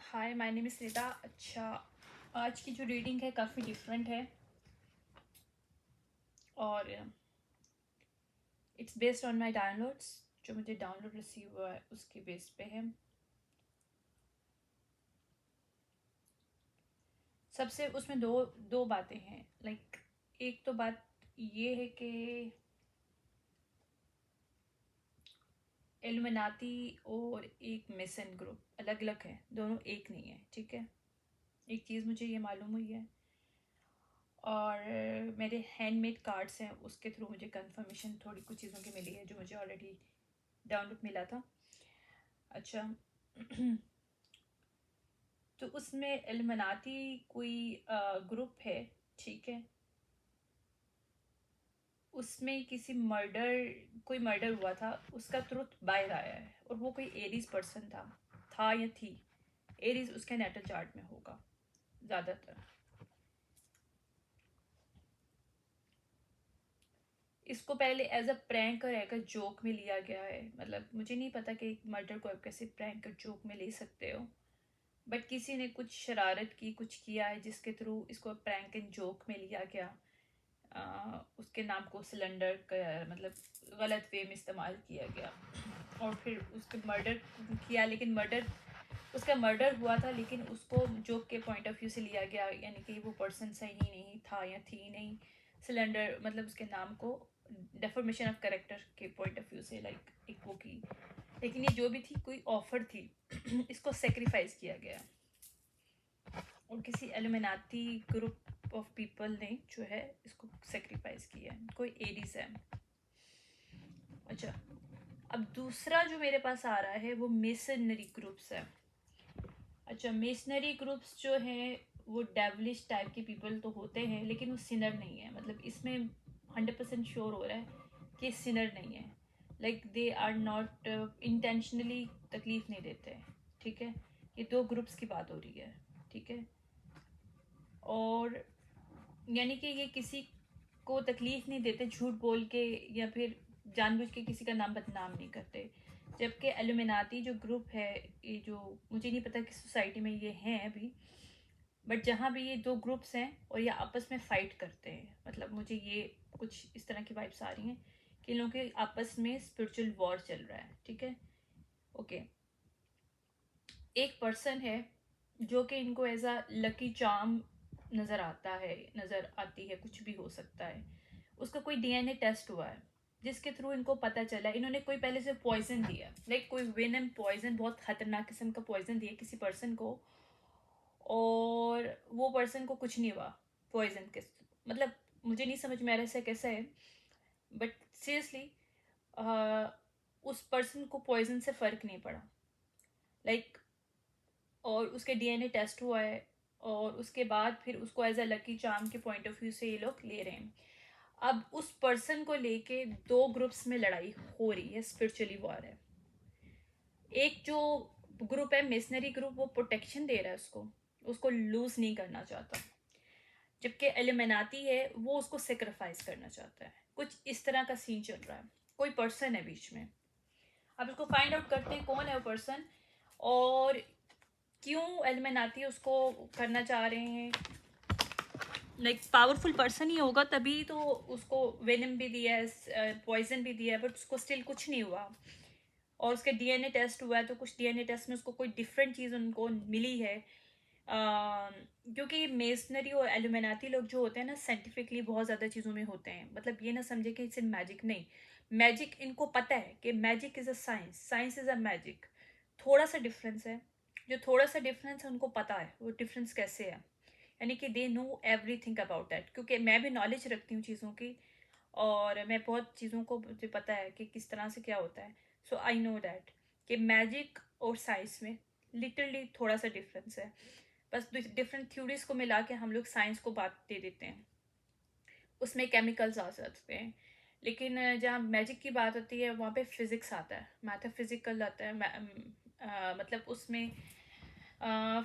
Hi, my name is Rita. अच्छा, आज की जो रीडिंग है काफ़ी डिफरेंट है और it's based on my downloads. जो मुझे डाउनलोड रिसीव हुआ है उसके बेस पे है। सबसे उसमें दो दो बातें हैं। एक तो बात ये है कि इल्यूमिनाती और एक मेसन ग्रुप अलग अलग है, दोनों एक नहीं है। ठीक है, एक चीज़ मुझे ये मालूम हुई है और मेरे हैंडमेड कार्ड्स हैं, उसके थ्रू मुझे कंफर्मेशन थोड़ी कुछ चीज़ों की मिली है जो मुझे ऑलरेडी डाउनलोड मिला था। अच्छा तो उसमें इल्यूमिनाती कोई ग्रुप है। ठीक है, उसमें कोई मर्डर हुआ था, उसका ट्रुथ बाहर आया है और वो कोई एरीज पर्सन था या थी। एरीज उसके नेटल चार्ट में होगा ज़्यादातर। इसको पहले एज अ प्रैंक और एक जोक में लिया गया है। मतलब मुझे नहीं पता कि एक मर्डर को आप कैसे प्रैंक और जोक में ले सकते हो, बट किसी ने कुछ शरारत की, कुछ किया है जिसके थ्रू इसको प्रैंक एंड जोक में लिया गया। उसके नाम को सिलेंडर का मतलब गलत वे में इस्तेमाल किया गया और फिर उसके मर्डर किया। लेकिन उसका मर्डर हुआ था, लेकिन उसको जोक के पॉइंट ऑफ व्यू से लिया गया, यानी कि वो पर्सन सही नहीं था या थी नहीं। सिलेंडर मतलब उसके नाम को डेफॉर्मेशन ऑफ कैरेक्टर के पॉइंट ऑफ व्यू से एक वो की। लेकिन ये जो भी थी, कोई ऑफर थी इसको सेक्रीफाइस किया गया और किसी एलिमिनाती ग्रुप ऑफ पीपल ने जो है इसको सेक्रीफाइस किया है। कोई एरीज है। अच्छा, अब दूसरा जो मेरे पास आ रहा है वो मेसनरी ग्रुप्स है। अच्छा, मेसनरी ग्रुप्स जो हैं वो डेवलिश टाइप के पीपल तो होते हैं, लेकिन वो सिनर नहीं है। मतलब इसमें 100% श्योर हो रहा है कि सिनर नहीं है। दे आर नॉट इंटेंशनली तकलीफ नहीं देते। ठीक है, ये दो ग्रुप्स की बात हो रही है। ठीक है, और यानी कि ये किसी को तकलीफ नहीं देते झूठ बोल के या फिर जानबूझ के किसी का नाम बदनाम नहीं करते। जबकि एलुमिनाती जो ग्रुप है, ये जो मुझे नहीं पता किस सोसाइटी में ये हैं अभी, बट जहाँ भी ये दो ग्रुप्स हैं और ये आपस में फाइट करते हैं। मतलब मुझे ये कुछ इस तरह की वाइब्स आ रही हैं कि इन लोगों के आपस में स्पिरिचुअल वॉर चल रहा है। ठीक है, ओके। एक पर्सन है जो कि इनको एज अ लकी चार्म नज़र आती है, कुछ भी हो सकता है। उसका कोई डीएनए टेस्ट हुआ है जिसके थ्रू इनको पता चला इन्होंने कोई पहले से पॉइजन दिया, कोई वेनम पॉइजन, बहुत खतरनाक किस्म का पॉइजन दिया किसी पर्सन को, और वो पर्सन को कुछ नहीं हुआ पॉइजन के। मतलब मुझे नहीं समझ में आ रहा ऐसा कैसा है, बट सीरियसली उस पर्सन को पॉइजन से फ़र्क नहीं पड़ा। लाइक और उसके डीएनए टेस्ट हुआ है और उसके बाद फिर उसको एज अ लकी चार्म के पॉइंट ऑफ व्यू से ये लोग ले रहे हैं। अब उस पर्सन को लेके दो ग्रुप्स में लड़ाई हो रही है, स्पिरिचुअली वॉर है। एक जो ग्रुप है मेसनरी ग्रुप, वो प्रोटेक्शन दे रहा है उसको, उसको लूज नहीं करना चाहता। जबकि एलिमिनाती है वो उसको सेक्रीफाइस करना चाहता है। कुछ इस तरह का सीन चल रहा है, कोई पर्सन है बीच में। अब इसको फाइंड आउट करते हैं कौन है वो पर्सन और क्यों एलिमिनाती उसको करना चाह रहे हैं। पावरफुल पर्सन ही होगा तभी तो उसको वेनम भी दिया है, पॉइजन भी दिया है, बट उसको स्टिल कुछ नहीं हुआ। और उसके डीएनए टेस्ट हुआ है तो कुछ डीएनए टेस्ट में उसको कोई डिफरेंट चीज़ उनको मिली है। क्योंकि मेसनरी और एलुमिनाती लोग जो होते हैं ना, साइंटिफिकली बहुत ज़्यादा चीज़ों में होते हैं। मतलब ये ना समझे कि इट्स मैजिक, नहीं। मैजिक इनको पता है कि magic is a science, science is a magic. थोड़ा सा डिफरेंस है, जो थोड़ा सा डिफरेंस है उनको पता है वो डिफरेंस कैसे है। यानी कि they know every thing about that, क्योंकि मैं भी नॉलेज रखती हूँ चीज़ों की और मैं बहुत चीज़ों को मुझे पता है कि किस तरह से क्या होता है। सो आई नो दैट कि मैजिक और साइंस में लिटरली थोड़ा सा डिफरेंस है। बस डिफरेंट थ्योरीज को मिला के हम लोग साइंस को बात दे देते हैं, उसमें केमिकल्स आ सकते हैं। लेकिन जहाँ मैजिक की बात होती है वहाँ पे फिज़िक्स आता है, मैथाफिजिकल आता है। मतलब उसमें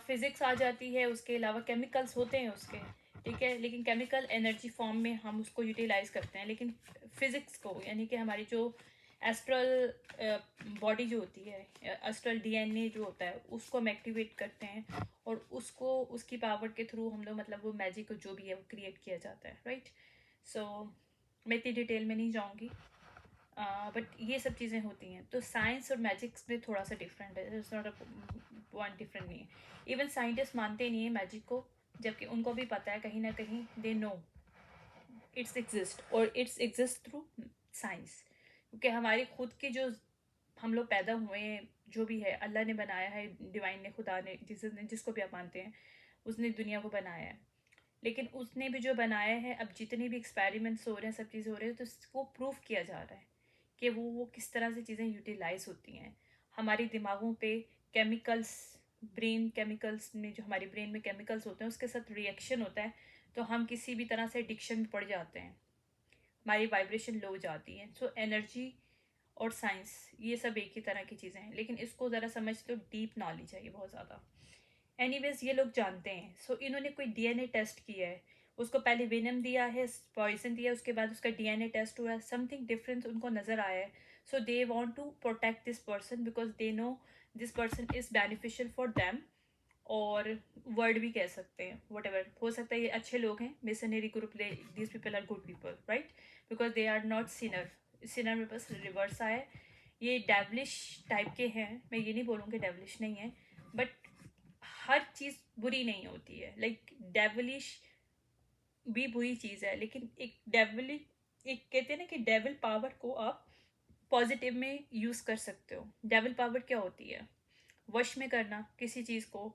फिज़िक्स आ जाती है, उसके अलावा केमिकल्स होते हैं उसके। ठीक है, लेकिन केमिकल एनर्जी फॉर्म में हम उसको यूटिलाइज करते हैं। लेकिन फिज़िक्स को, यानी कि हमारी जो एस्ट्रल बॉडी जो होती है, एस्ट्रल डीएनए जो होता है उसको हम एक्टिवेट करते हैं और उसको उसकी पावर के थ्रू हम लोग मतलब वो मैजिक जो भी है वो क्रिएट किया जाता है, राइट। सो मैं इतनी डिटेल में नहीं जाऊँगी, बट ये सब चीज़ें होती हैं। तो साइंस और मैजिक्स में थोड़ा सा डिफरेंट है, it's not a one different नहीं है। इवन साइंटिस्ट मानते नहीं है मैजिक को, जबकि उनको भी पता है कहीं ना कहीं, दे नो इट्स एग्जिस्ट और इट्स एग्जिस्ट थ्रू साइंस, क्योंकि हमारी खुद की जो हम लोग पैदा हुए हैं, जो भी है अल्लाह ने बनाया है, डिवाइन ने, खुदा ने, जिसको भी आप मानते हैं, उसने दुनिया को बनाया है। लेकिन उसने भी जो बनाया है, अब जितने भी एक्सपेरिमेंट्स हो रहे हैं, सब चीज़ें हो रही हैं, तो इसको प्रूव किया जा रहा है कि वो किस तरह से चीज़ें यूटिलाइज होती हैं हमारे दिमागों पे। केमिकल्स, ब्रेन केमिकल्स में, जो हमारे ब्रेन में केमिकल्स होते हैं उसके साथ रिएक्शन होता है, तो हम किसी भी तरह से एडिक्शन में पड़ जाते हैं, हमारी वाइब्रेशन लो हो जाती है। सो एनर्जी और साइंस ये सब एक ही तरह की चीज़ें हैं, लेकिन इसको ज़रा समझ तो डीप नॉलेज है ये बहुत ज़्यादा। एनीवेज ये लोग जानते हैं। सो इन्होंने कोई डीएनए टेस्ट किया है, उसको पहले वेनम दिया है, पॉइजन दिया, उसके बाद उसका डीएनए टेस्ट हुआ है, समथिंग डिफरेंस उनको नज़र आया है। So they want to protect this person because they know this person is beneficial for them, और वर्ड भी कह सकते हैं, वट एवर हो सकता है ये अच्छे लोग हैं, missionary group, this people are good people, right, because they are not sinner. Sinner में बस रिवर्स आया है, ये डेवलिश टाइप के हैं। मैं ये नहीं बोलूँगी डेवलिश नहीं है, बट हर चीज़ बुरी नहीं होती है, लाइक डेवलिश भी बुरी चीज़ है, लेकिन एक डेवलिश, एक कहते हैं ना कि डेविल पावर को आप पॉजिटिव में यूज़ कर सकते हो। डेविल पावर क्या होती है? वश में करना किसी चीज़ को,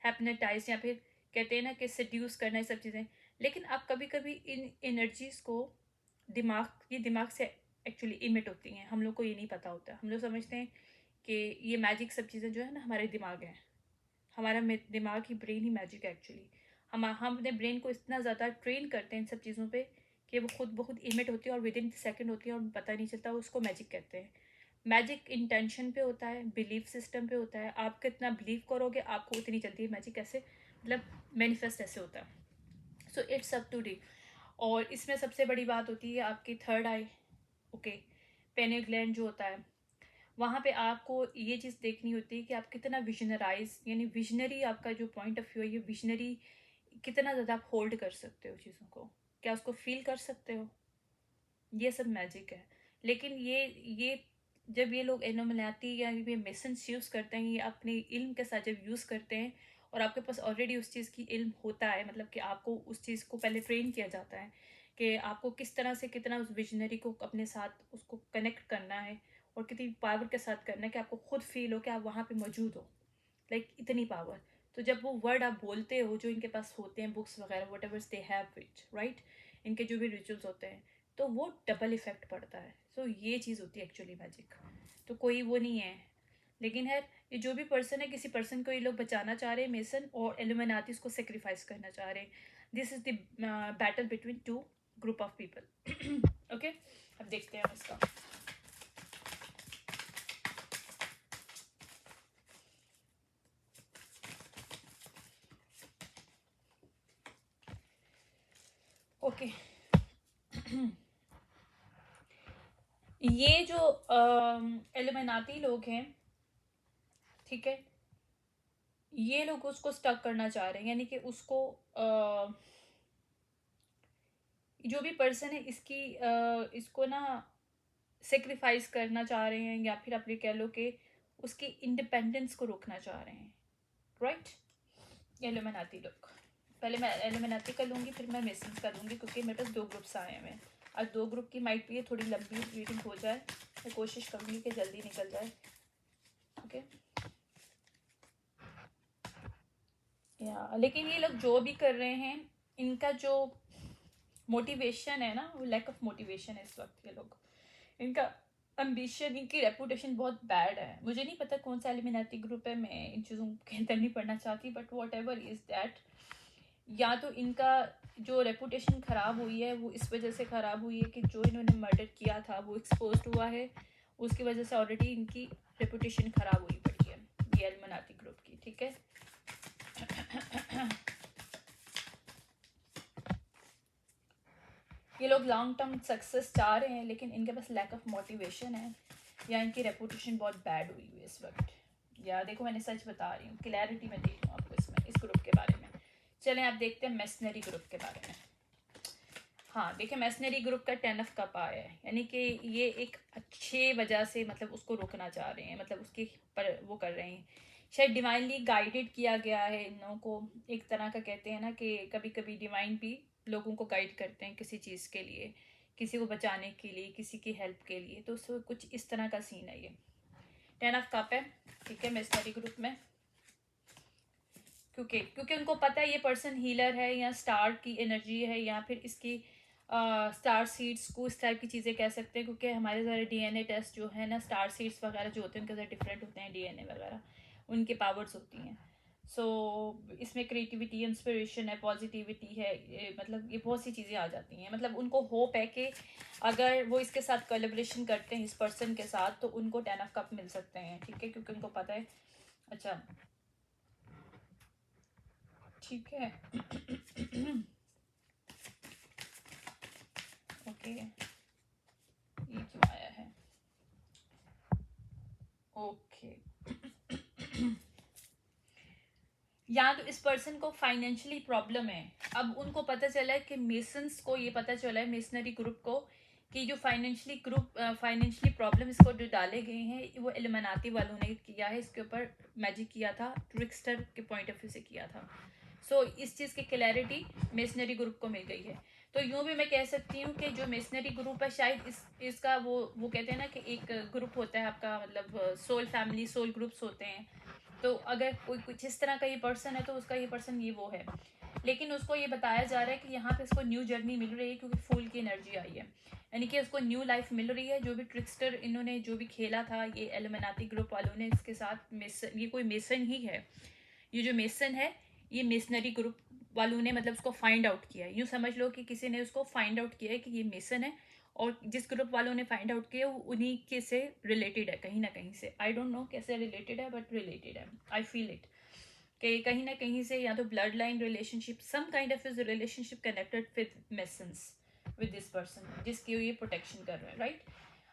हैप्नेटाइज, या फिर कहते हैं ना कि सड्यूस करना, ये सब चीज़ें। लेकिन आप कभी कभी इन एनर्जीज को दिमाग से एक्चुअली इमिट होती हैं, हम लोग को ये नहीं पता होता। हम लोग समझते हैं कि ये मैजिक सब चीज़ें जो है ना हमारे दिमाग हैं, हमारा दिमाग ही, ब्रेन ही मैजिक है एक्चुअली। हम अपने ब्रेन को इतना ज़्यादा ट्रेन करते हैं इन सब चीज़ों पे कि वो खुद बहुत इमिट होती है और विद इन सेकेंड होती है और पता नहीं चलता, उसको मैजिक कहते हैं। मैजिक इंटेंशन पे होता है, बिलीफ सिस्टम पे होता है। आप कितना बिलीव करोगे आपको उतनी जल्दी मैजिक ऐसे मतलब मैनिफेस्ट ऐसे होता है। So it's up to day. और इसमें सबसे बड़ी बात होती है आपकी third eye, okay, pineal gland जो होता है, वहाँ पे आपको ये चीज़ देखनी होती है कि आप कितना विजनराइज, यानी विजनरी आपका जो पॉइंट ऑफ व्यू है, ये विजनरी कितना ज़्यादा आप होल्ड कर सकते हो चीज़ों को, क्या उसको फील कर सकते हो, ये सब मैजिक है। लेकिन ये जब ये लोग एनोमनाती या ये मिसन्स यूज़ करते हैं, ये अपने इल्म के साथ जब यूज़ करते हैं और आपके पास ऑलरेडी उस चीज़ की इल्म होता है, मतलब कि आपको उस चीज़ को पहले ट्रेन किया जाता है कि आपको किस तरह से कितना उस विजनरी को अपने साथ उसको कनेक्ट करना है और कितनी पावर के साथ करना है कि आपको खुद फील हो कि आप वहाँ पे मौजूद हो, लाइक इतनी पावर। तो जब वो वर्ड आप बोलते हो जो इनके पास होते हैं, बुक्स वगैरह what averse they have it, right, इनके जो भी रिचुअल्स होते हैं, तो वो डबल इफेक्ट पड़ता है। सो ये चीज़ होती है एक्चुअली मैजिक, तो कोई वो नहीं है। लेकिन है ये जो भी पर्सन है, किसी पर्सन को ये लोग बचाना चाह रहे हैं, मेसन और एलुमिनाटीज को सेक्रीफाइस करना चाह रहे हैं। This is the battle between two group of people. Okay, अब देखते हैं इसका। ओके, ये जो एलुमिनाटी लोग हैं, ठीक है, ये लोग उसको स्टक करना चाह रहे हैं, यानी कि उसको जो भी पर्सन है इसको ना सेक्रीफाइस करना चाह रहे हैं, या फिर आप ये कह लो कि उसकी इंडिपेंडेंस को रोकना चाह रहे हैं, राइट। एलुमिनाटी लोग, पहले मैं एलुमिनाटी का लूँगी, फिर मैं मेसन्स का लूँगी, क्योंकि मेरे पास 2 ग्रुप्स आए हैं। मैं आज 2 ग्रुप की माइट भी थोड़ी लंबी रीडिंग हो जाए, मैं कोशिश करूँगी कि जल्दी निकल जाए। ओके, या लेकिन ये लोग जो भी कर रहे हैं, इनका जो मोटिवेशन है ना, वो लैक ऑफ मोटिवेशन है इस वक्त। ये लोग, इनका एम्बिशन, इनकी रेपुटेशन बहुत बैड है। मुझे नहीं पता कौन सा एलिमिनेटिव ग्रुप है, मैं इन चीज़ों के अंदर नहीं पढ़ना चाहती, but what ever is that, या तो इनका जो रेपुटेशन ख़राब हुई है वो इस वजह से ख़राब हुई है कि जो इन्होंने मर्डर किया था वो एक्सपोज हुआ है, उसकी वजह से ऑलरेडी इनकी रेपुटेशन ख़राब हुई पड़ी है, ये एलिमिनेटिव ग्रुप की, ठीक है। ये लोग लॉन्ग टर्म सक्सेस चाह रहे हैं, लेकिन इनके पास लैक ऑफ मोटिवेशन है, या इनकी रेपुटेशन बहुत बैड हुई हुई है इस वक्त। या देखो, मैंने सच बता रही हूँ, क्लैरिटी मैं दे रही हूँ आपको इसमें, इस ग्रुप के बारे में। चलें आप देखते हैं मेसनरी ग्रुप के बारे में। हाँ देखिए, मेसनरी ग्रुप का 10 ऑफ कप आया है, यानी कि ये एक अच्छे वजह से मतलब उसको रोकना चाह रहे हैं, मतलब उसके पर वो कर रहे हैं। शायद डिवाइनली गाइडेड किया गया है इन लोगों को, एक तरह का कहते हैं ना कि कभी कभी डिवाइन भी लोगों को गाइड करते हैं किसी चीज़ के लिए, किसी को बचाने के लिए, किसी की हेल्प के लिए। तो उसको कुछ इस तरह का सीन है ये। 10 ऑफ कप है, ठीक है, मेसनरी ग्रुप में। क्योंकि क्योंकि उनको पता है ये पर्सन हीलर है, या स्टार की एनर्जी है, या फिर इसकी स्टार सीड्स को इस टाइप की चीज़ें कह सकते हैं। क्योंकि हमारे ज़रा डीएनए टेस्ट जो है ना, स्टार सीड्स वगैरह जो होते हैं उनके ज़रा डिफरेंट होते हैं, डीएनए वगैरह उनके पावर्स होती हैं। सो इसमें क्रिएटिविटी, इंस्पिरेशन है, पॉजिटिविटी है, मतलब ये बहुत सी चीज़ें आ जाती हैं। मतलब उनको होप है कि अगर वो इसके साथ कोलैबोरेशन करते हैं इस पर्सन के साथ, तो उनको 10 ऑफ कप मिल सकते हैं, ठीक है, क्योंकि उनको पता है। अच्छा ठीक है। ओके, ये क्यों आया है? ओके। या तो इस पर्सन को फाइनेंशियली प्रॉब्लम है। अब उनको पता चला है कि मेसन्स को ये पता चला है, मेसनरी ग्रुप को, कि जो फाइनेंशियली प्रॉब्लम इसको जो डाले गए हैं वो इल्यूमिनाटी वालों ने किया है, इसके ऊपर मैजिक किया था, ट्रिक्स्टर के पॉइंट ऑफ व्यू से किया था। सो इस चीज़ की क्लैरिटी मेसनरी ग्रुप को मिल गई है। तो यूँ भी मैं कह सकती हूँ कि जो मेसनरी ग्रुप है, शायद इसका वो कहते हैं ना कि एक ग्रुप होता है आपका, मतलब सोल फैमिली, सोल ग्रुप्स होते हैं। तो अगर कोई कुछ इस तरह का ये पर्सन है, तो उसका ये पर्सन ये वो है। लेकिन उसको ये बताया जा रहा है कि यहाँ पे इसको न्यू जर्नी मिल रही है, क्योंकि फूल की एनर्जी आई है, यानी कि उसको न्यू लाइफ मिल रही है। जो भी ट्रिक्स्टर इन्होंने जो भी खेला था ये एलिमिनाटी ग्रुप वालों ने इसके साथ, मेसन, ये कोई मेसन ही है, ये जो मेसन है ये मेसनरी ग्रुप वालों ने मतलब उसको फाइंड आउट किया है। यूँ समझ लो कि किसी ने उसको फाइंड आउट किया है कि ये मेसन है, और जिस ग्रुप वालों ने फाइंड आउट किया वो उन्हीं के से रिलेटेड है कहीं ना कहीं से। आई डोंट नो कैसे रिलेटेड है, बट रिलेटेड है। आई फील इट कि कहीं ना कहीं से, या तो blood line relationship, some kind of is relationship connected with masons, with this person जिसकी ये प्रोटेक्शन कर रहे हैं, राइट?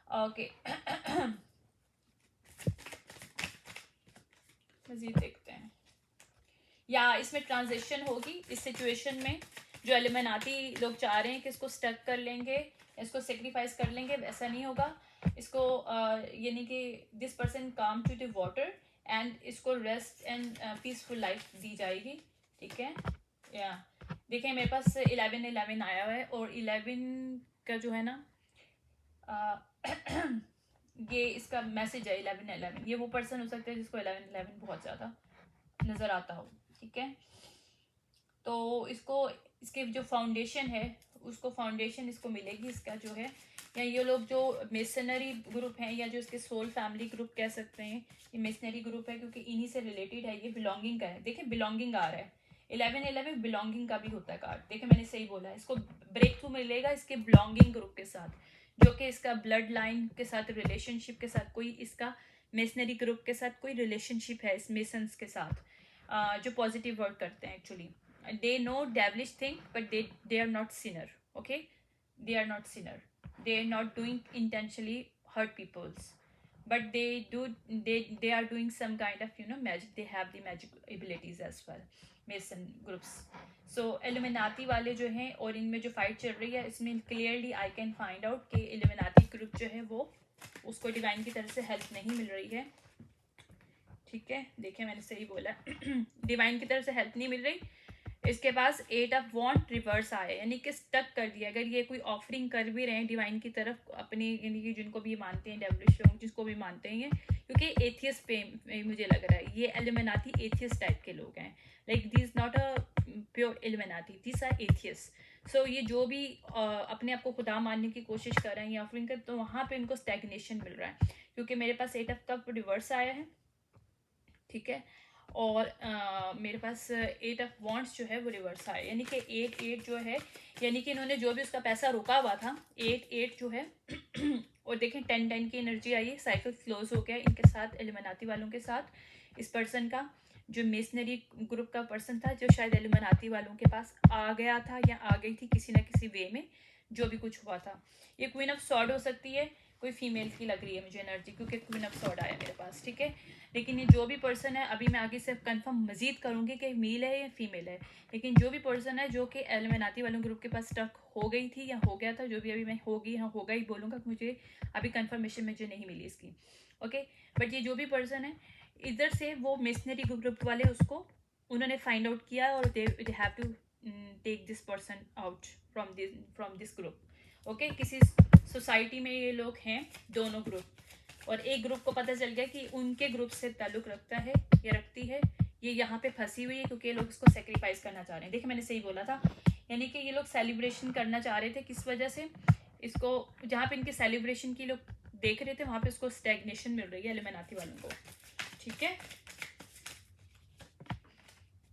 ओके। मजीद देखते हैं। या इसमें ट्रांजिशन होगी इस सिचुएशन में, जो एलिमिनाती लोग चाह रहे हैं कि इसको स्टक कर लेंगे, इसको सेक्रीफाइस कर लेंगे, वैसा नहीं होगा। इसको यानी कि दिस पर्सन काम टू द वाटर, एंड इसको रेस्ट एंड पीसफुल लाइफ दी जाएगी, ठीक है। या देखें, मेरे पास 11-11 आया हुआ है, और 11 का जो है ना ये इसका मैसेज है 11-11। ये वो पर्सन हो सकता है जिसको 11-11 बहुत ज़्यादा नज़र आता हो, ठीक है। तो इसको, इसके जो फाउंडेशन है उसको, फाउंडेशन इसको मिलेगी इसका जो है, या ये लोग जो मेसनरी ग्रुप हैं, या जो इसके सोल फैमिली ग्रुप कह सकते हैं, ये मेसनरी ग्रुप है क्योंकि इन्हीं से रिलेटेड है। ये बिलोंगिंग का है, देखिए बिलोंगिंग आ रहा है, 11-11 बिलोंगिंग का भी होता है कार्ड। देखिए मैंने सही बोला है, इसको ब्रेक थ्रू मिलेगा इसके बिलोंगिंग ग्रुप के साथ, जो कि इसका ब्लड लाइन के साथ रिलेशनशिप के साथ, कोई इसका मेसनरी ग्रुप के साथ कोई रिलेशनशिप है इस मेसन्स के साथ, जो पॉजिटिव वर्क करते हैं actually. they know devilish thing, but they are not sinner, okay? They are not sinner, they are not doing intentionally hurt peoples, but they are doing some kind of magic. They have the magic abilities as well, mason groups. So illuminati वाले जो हैं, और इनमें जो fight चल रही है, इसमें clearly I can find out कि illuminati group जो है वो, उसको डिवाइन की तरफ से हेल्प नहीं मिल रही है, ठीक है। देखिए मैंने सही बोला, डिवाइन की तरफ से हेल्प नहीं मिल रही। इसके पास 8 ऑफ वॉन्ड रिवर्स आया, यानी कि स्टक कर दिया। अगर ये कोई ऑफरिंग कर भी रहे हैं डिवाइन की तरफ अपनी, यानी कि जिनको भी मानते हैं, डेवलिश लोग जिसको भी मानते हैं ये, क्योंकि एथियस्ट पे मुझे लग रहा है ये एलिमिनाती एथियस्ट टाइप के लोग हैं। Like this not a pure illuminati, this are atheist. So ये जो भी अपने आप को खुदा मानने की कोशिश कर रहे हैं या ऑफरिंग कर, तो वहाँ पे इनको स्टैग्नेशन मिल रहा है, क्योंकि मेरे पास 8 ऑफ कप रिवर्स आया है, ठीक है। और मेरे पास 8 ऑफ वॉन्ड्स जो है वो रिवर्स आया, यानी कि 8-8 जो है, यानी कि इन्होंने जो भी उसका पैसा रुका हुआ था, 8-8 जो है और देखें 10-10 की एनर्जी आई है, साइकिल क्लोज हो गया इनके साथ, एलिमिनाती वालों के साथ। इस पर्सन का जो मेसनरी ग्रुप का पर्सन था, जो शायद एलिमिनाती वालों के पास आ गया था या आ गई थी किसी ना किसी वे में, जो भी कुछ हुआ था। ये क्वीन ऑफ सॉर्ड हो सकती है, कोई फीमेल की लग रही है मुझे एनर्जी, क्योंकि क्वीन ऑफ सॉर्ड आया मेरे पास, ठीक है। लेकिन ये जो भी पर्सन है, अभी मैं आगे से कंफर्म मजीद करूँगी कि मेल है या फीमेल है, लेकिन जो भी पर्सन है जो कि एलिमिनाती वालों ग्रुप के पास स्टक हो गई थी या हो गया था, जो भी अभी मैं होगी हाँ होगा ही बोलूँगा, मुझे अभी कंफर्मेशन मुझे नहीं मिली इसकी, ओके। बट ये जो भी पर्सन है इधर से, वो मिशनरी ग्रुप वाले उसको उन्होंने फाइंड आउट किया और they have to take this person out from this group, okay. किसी सोसाइटी में ये लोग हैं दोनों ग्रुप, और एक ग्रुप को पता चल गया कि उनके ग्रुप से ताल्लुक रखता है या रखती है, ये यहाँ पे फंसी हुई है क्योंकि ये लोग इसको सेक्रीफाइस करना चाह रहे हैं। देखिए मैंने सही बोला था, यानी कि ये लोग सेलिब्रेशन करना चाह रहे थे, किस वजह से, इसको जहाँ पे इनके सेलिब्रेशन की लोग देख रहे थे वहाँ पे इसको स्टैग्नेशन मिल रही है इल्यूमिनाटी वालों को, ठीक है।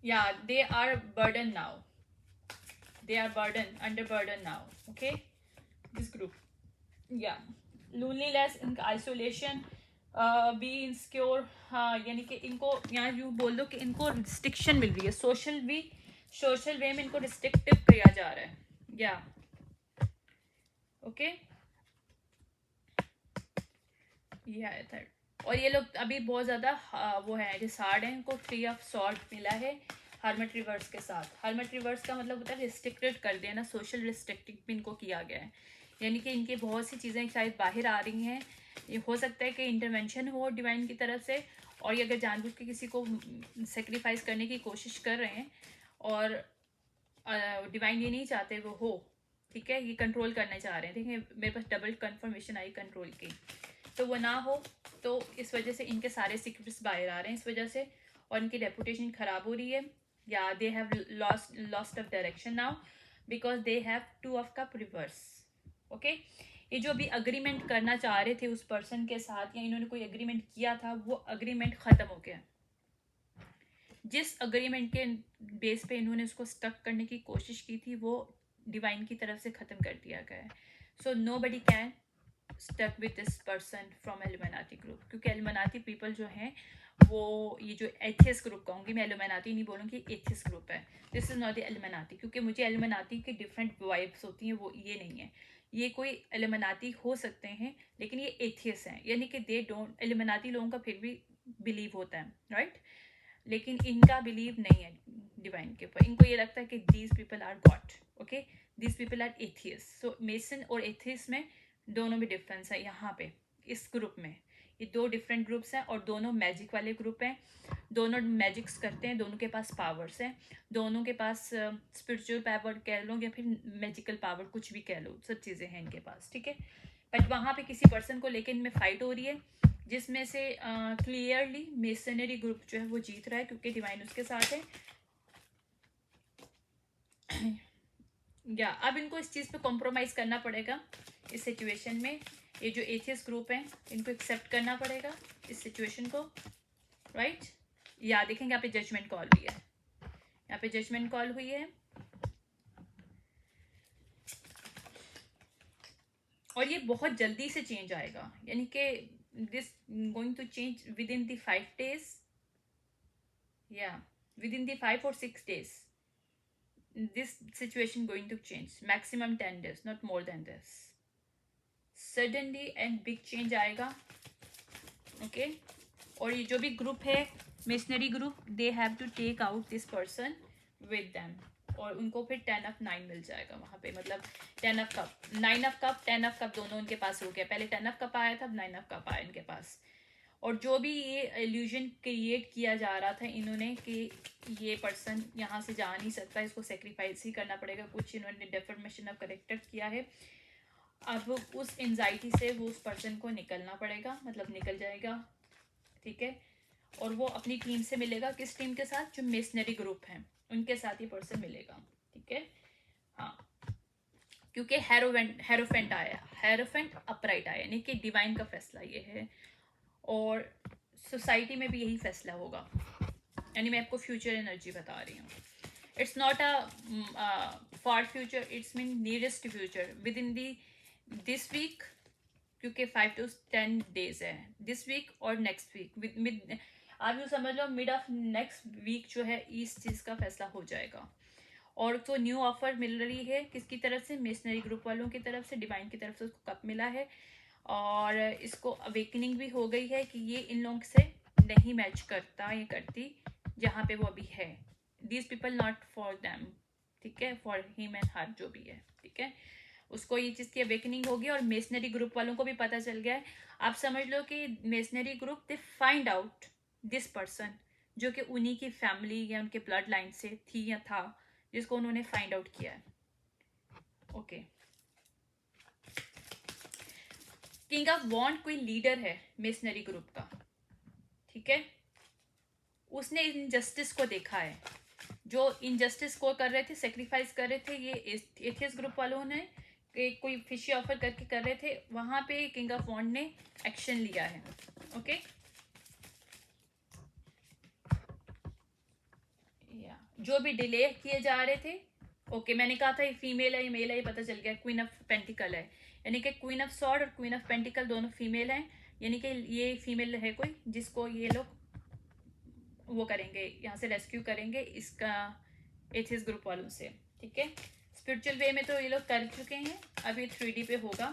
या they are burden now, they are under burden now, okay, this group, yeah, loneliness, isolation, be insecure, हाँ, यानी कि इनको यहाँ यूँ बोल दो कि इनको रिस्ट्रिक्शन मिल रही है, सोशल वे में इनको रिस्ट्रिक्टिव किया जा रहा है, या ओके, ये है थर्ड। और ये लोग अभी बहुत ज़्यादा वो है डिसार्ड है, इनको 3 ऑफ सॉर्ड मिला है हर्मिट रिवर्स के साथ। हर्मिट रिवर्स का मतलब होता है रिस्ट्रिक्टेड कर देना, सोशल रिस्ट्रिक्टिंग भी इनको किया गया है, यानी कि इनकी बहुत सी चीज़ें शायद बाहर आ रही हैं। ये हो सकता है कि इंटरवेंशन हो डिवाइन की तरफ से, और ये अगर जानबूझ के किसी को सेक्रीफाइस करने की कोशिश कर रहे हैं और डिवाइन ये नहीं चाहते वो हो, ठीक है, ये कंट्रोल करना चाह रहे हैं। देखिए मेरे पास डबल कंफर्मेशन आई कंट्रोल की, तो वो ना हो, तो इस वजह से इनके सारे सीक्रेट्स बाहर आ रहे हैं इस वजह से, और इनकी रेपुटेशन ख़राब हो रही है, या they have lost of direction now because they have 2 of cup reverse, okay. ये जो भी अग्रीमेंट करना चाह रहे थे उस पर्सन के साथ, या इन्होंने कोई अग्रीमेंट किया था, वो अग्रीमेंट ख़त्म हो गया। जिस अग्रीमेंट के बेस पे इन्होंने उसको स्टक करने की कोशिश की थी, वो डिवाइन की तरफ से ख़त्म कर दिया गया है। So nobody can stuck with this person from Illuminati group, क्योंकि एल्यूमिनाटी पीपल जो हैं वो, ये जो एथियस ग्रुप कहूँगी मैं, एल्यूमिनाटी नहीं बोलूँगी, एथियस ग्रुप है, this is not the Illuminati, क्योंकि मुझे एल्यूमिनाटी की डिफरेंट वाइब्स होती हैं, वो ये नहीं है। ये कोई एल्यूमिनाटी हो सकते हैं लेकिन ये एथियस हैं, यानी कि दे डोंट, एल्यूमिनाटी लोगों का फिर भी बिलीव होता है, राइट, लेकिन इनका बिलीव नहीं है डिवाइन के ऊपर। इनको ये लगता है कि these people are god, okay, these people are atheist. So mason और एथियस में दोनों में डिफरेंस है यहाँ पे, इस ग्रुप में ये 2 डिफरेंट ग्रुप्स हैं, और दोनों मैजिक वाले ग्रुप हैं, दोनों मैजिक्स करते हैं, दोनों के पास पावर्स हैं, दोनों के पास स्पिरिचुअल पावर कह लो या फिर मैजिकल पावर, कुछ भी कह लो, सब चीज़ें हैं इनके पास, ठीक है। बट वहाँ पे किसी पर्सन को लेकर इनमें फाइट हो रही है, जिसमें से क्लियरली मेसनरी ग्रुप जो है वो जीत रहा है, क्योंकि डिवाइन उसके साथ है। या अब इनको इस चीज़ पे कॉम्प्रोमाइज़ करना पड़ेगा इस सिचुएशन में, ये जो एथियस ग्रुप हैं इनको एक्सेप्ट करना पड़ेगा इस सिचुएशन को, राइट। या देखेंगे यहाँ पे जजमेंट कॉल हुई है, यहाँ पे जजमेंट कॉल हुई है, और ये बहुत जल्दी से चेंज आएगा, यानी कि this going to change within the 5 days, या within the 5 or 6 days this situation going to change, maximum 10 days, not more than this, suddenly and big change आएगा, ओके। और ये जो भी ग्रुप है missionary group, they have to take out this person with them, और उनको फिर 10 of 9 मिल जाएगा वहाँ पे, मतलब 10 of cup, 9 of cup, 10 of cup दोनों इनके पास हो गया, पहले 10 of cup आया था, अब 9 of cup आया इनके पास। और जो भी ये इल्यूजन क्रिएट किया जा रहा था इन्होंने कि ये पर्सन यहाँ से जा नहीं सकता, इसको सेक्रीफाइस ही करना पड़ेगा, कुछ इन्होंने डेफॉर्मेशन ऑफ कैरेक्टर किया है, अब उस एंजाइटी से वो उस पर्सन को निकलना पड़ेगा, मतलब निकल जाएगा, ठीक है। और वो अपनी टीम से मिलेगा, किस टीम के साथ, जो मिशनरी ग्रुप हैं उनके साथ ही पर्सन मिलेगा, ठीक है। हाँ, क्योंकि हेरोफेंट आया, हेरोफेंट अपराइट आया, यानी कि डिवाइन का फैसला ये है, और सोसाइटी में भी यही फैसला होगा, यानी मैं आपको फ्यूचर एनर्जी बता रही हूँ, it's not a far future, it's mean nearest future, with in the this week, क्योंकि 5 to 10 days है, दिस वीक और नेक्स्ट वीक, मिड आप यूँ समझ लो मिड ऑफ नेक्स्ट वीक जो है इस चीज़ का फैसला हो जाएगा। और तो न्यू ऑफर मिल रही है किसकी तरफ से, मेसनरी ग्रुप वालों की तरफ से, डिवाइन की तरफ से उसको कप मिला है और इसको अवेकनिंग भी हो गई है कि ये इन लोगों से नहीं मैच करता ये करती जहाँ पे वो अभी है। These people not for them, ठीक है, फॉर हिम एंड हर जो भी है, ठीक है, उसको ये चीज़ की अवेकनिंग होगी। और मेसनरी ग्रुप वालों को भी पता चल गया है। आप समझ लो कि masonry group they find out this person जो कि उन्हीं की फैमिली या उनके ब्लड लाइन से थी या था, जिसको उन्होंने फाइंड आउट किया है। ओके, किंग ऑफ वॉन्ड कोई लीडर है मेसनरी ग्रुप का, ठीक है, उसने इनजस्टिस को देखा है, जो इनजस्टिस को कर रहे थे, सेक्रीफाइस कर रहे थे, ये एथियस ग्रुप वालों ने कोई फिशी ऑफर करके कर रहे थे, वहां पे किंग ऑफ वॉन्ड ने एक्शन लिया है। ओके, या जो भी डिले किए जा रहे थे, ओके, मैंने कहा था ये फीमेल है ये मेल है, ये पता चल गया, क्वीन ऑफ पेंटिकल है, यानी कि क्वीन ऑफ सॉर्ड और क्वीन ऑफ पेंटिकल दोनों फीमेल हैं, यानी कि ये फीमेल है कोई जिसको ये लोग वो करेंगे, यहाँ से रेस्क्यू करेंगे इसका एथियस ग्रुप वालों से, ठीक है। स्पिरिचुअल वे में तो ये लोग कर चुके हैं, अब ये 3D पे होगा,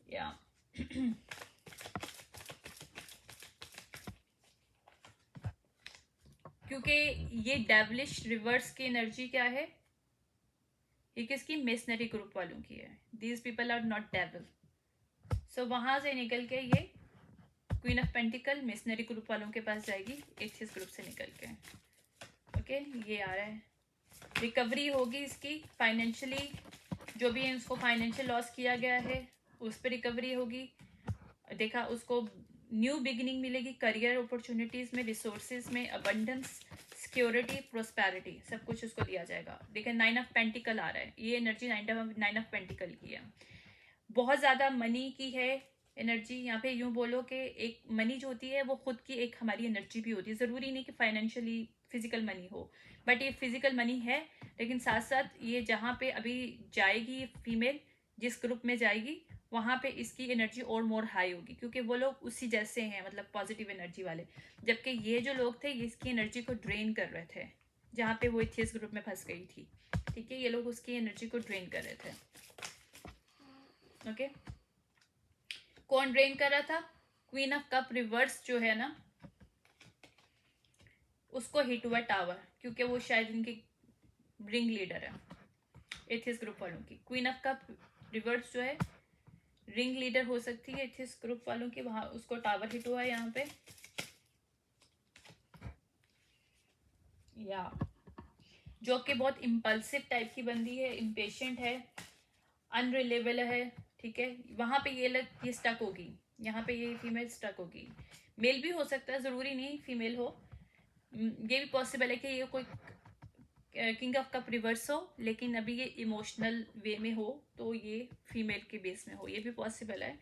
या क्योंकि ये डेवलिश रिवर्स की एनर्जी क्या है, ये किसकी, मेसनरी ग्रुप वालों की है। These people are not devil, so वहां से निकल के ये queen of pentacle masonry group वालों के पास जाएगी, एथियस ग्रुप से निकल के। ओके, ये आ रहा है, रिकवरी होगी इसकी फाइनेंशियली, जो भी है उसको फाइनेंशियल लॉस किया गया है उस पर रिकवरी होगी, देखा उसको न्यू बिगिनिंग मिलेगी, करियर अपॉर्चुनिटीज में, रिसोर्सेज में, अबंडेंस, सिक्योरिटी, प्रोस्पेरिटी, सब कुछ उसको दिया जाएगा। देखिए 9 ऑफ पेंटिकल आ रहा है, ये एनर्जी 9 ऑफ पेंटिकल की है, बहुत ज़्यादा मनी की है एनर्जी। यहाँ पे यूँ बोलो कि एक मनी जो होती है वो खुद की एक हमारी एनर्जी भी होती है, ज़रूरी नहीं कि फाइनेंशियली फिजिकल मनी हो, बट ये फिजिकल मनी है, लेकिन साथ साथ ये जहाँ पे अभी जाएगी फीमेल जिस ग्रुप में जाएगी वहाँ पे इसकी एनर्जी और मोर हाई होगी, क्योंकि वो लोग उसी जैसे हैं, मतलब पॉजिटिव एनर्जी वाले, जबकि ये जो लोग थे ये इसकी एनर्जी को ड्रेन कर रहे थे, जहाँ पे वो एथियस ग्रुप में फंस गई थी, ठीक है, ये लोग उसकी एनर्जी को ड्रेन कर रहे थे। ओके, कौन ड्रेन कर रहा था, क्वीन ऑफ कप रिवर्स जो है ना, उसको हिट हुआ टावर, क्योंकि वो शायद इनकी रिंग लीडर है एथियस ग्रुप वालों की। क्वीन ऑफ कप रिवर्स जो है रिंग लीडर हो सकती है एथियस ग्रुप वालों की, वहां उसको टावर हिट हुआ है यहाँ पे, या जो कि बहुत इम्पल्सिव टाइप की बंदी है, इम्पेशेंट है, अनरिलेबल है, ठीक है, वहां पे ये स्टक होगी, यहाँ पे ये फीमेल स्टक होगी, मेल भी हो सकता है, ज़रूरी नहीं फीमेल हो, ये भी पॉसिबल है कि ये कोई किंग ऑफ कप रिवर्स हो, लेकिन अभी ये इमोशनल वे में हो तो ये फीमेल के बेस में हो, ये भी पॉसिबल है,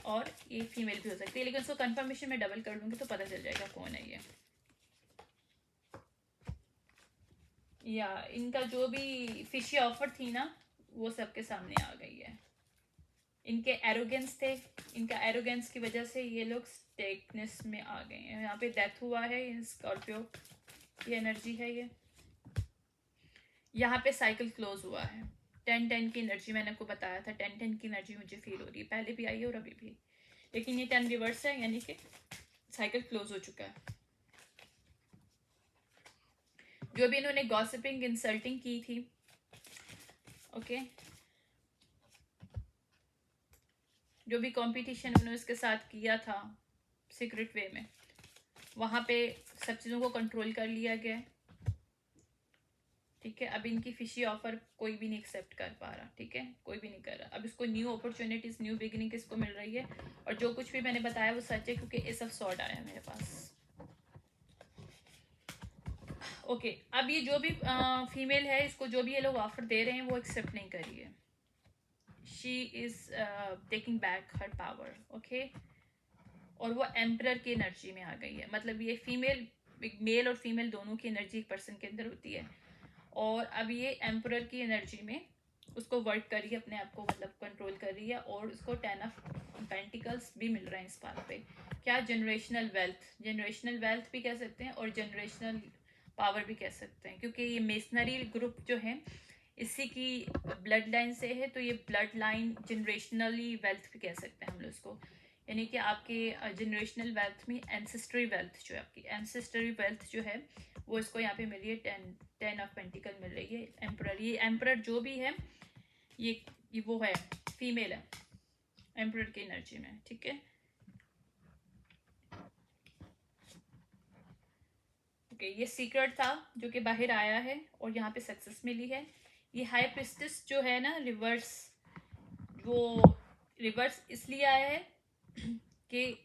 और ये फीमेल भी हो सकती है, लेकिन उसको कंफर्मेशन में डबल कर दूंगी तो पता चल जाएगा कौन है ये। या इनका जो भी फिशी ऑफर थी ना वो सबके सामने आ गई है, इनके एरोगेंस थे, इनका एरोगेंस की वजह से ये लोग स्टेकनेस में आ गए हैं। यहाँ पे डेथ हुआ है स्कॉर्पियो की एनर्जी है ये, यहाँ पे साइकिल क्लोज हुआ है, 10-10 की एनर्जी मैंने आपको बताया था, 10-10 की एनर्जी मुझे फील हो रही है, पहले भी आई है और अभी भी, लेकिन ये 10 रिवर्स है, यानी कि साइकिल क्लोज हो चुका है। जो भी इन्होंने गॉसिपिंग इंसल्टिंग की थी, ओके, जो भी कंपटीशन उन्होंने इसके साथ किया था सीक्रेट वे में, वहाँ पे सब चीज़ों को कंट्रोल कर लिया गया, ठीक है। अब इनकी फिशी ऑफर कोई भी नहीं एक्सेप्ट कर पा रहा, ठीक है, कोई भी नहीं कर रहा, अब इसको न्यू अपॉर्चुनिटीज, न्यू बिगिनिंग किसको मिल रही है, और जो कुछ भी मैंने बताया वो सच है, क्योंकि एस ऑफ सॉर्ड आया मेरे पास। ओके, अब ये जो भी फीमेल है, इसको जो भी ये लोग ऑफर दे रहे हैं वो एक्सेप्ट नहीं कर रही है, she is taking back her power, okay, और वो एम्परर की एनर्जी में आ गई है, मतलब ये फीमेल, मेल और फीमेल दोनों की एनर्जी एक पर्सन के अंदर होती है, और अब ये एम्परर की एनर्जी में उसको वर्क कर रही है, अपने आप को मतलब कंट्रोल कर रही है, और उसको 10 ऑफ पेंटिकल्स भी मिल रहे हैं इस बात पे, क्या, जनरेशनल वेल्थ भी कह सकते हैं, और जनरेशनल पावर भी कह सकते हैं, क्योंकि ये मेसनरी ग्रुप जो है इसी की ब्लड लाइन से है, तो ये ब्लड लाइन जनरेशनली वेल्थ भी कह सकते हैं हम लोग इसको, यानी कि आपके जनरेशनल वेल्थ में एंसेस्ट्री वेल्थ जो है, आपकी एंसेस्ट्री वेल्थ जो है वो इसको यहाँ पे मिल रही है, 10 ऑफ पेंटिकल मिल रही है। एम्परर, ये एम्परर जो भी है ये वो है, फीमेल है एम्परर की एनर्जी में, ठीक है। ओके, ये सीक्रेट था जो कि बाहर आया है और यहाँ पे सक्सेस मिली है। ये हाई प्रिस्टेस जो है ना रिवर्स, वो रिवर्स इसलिए आया है कि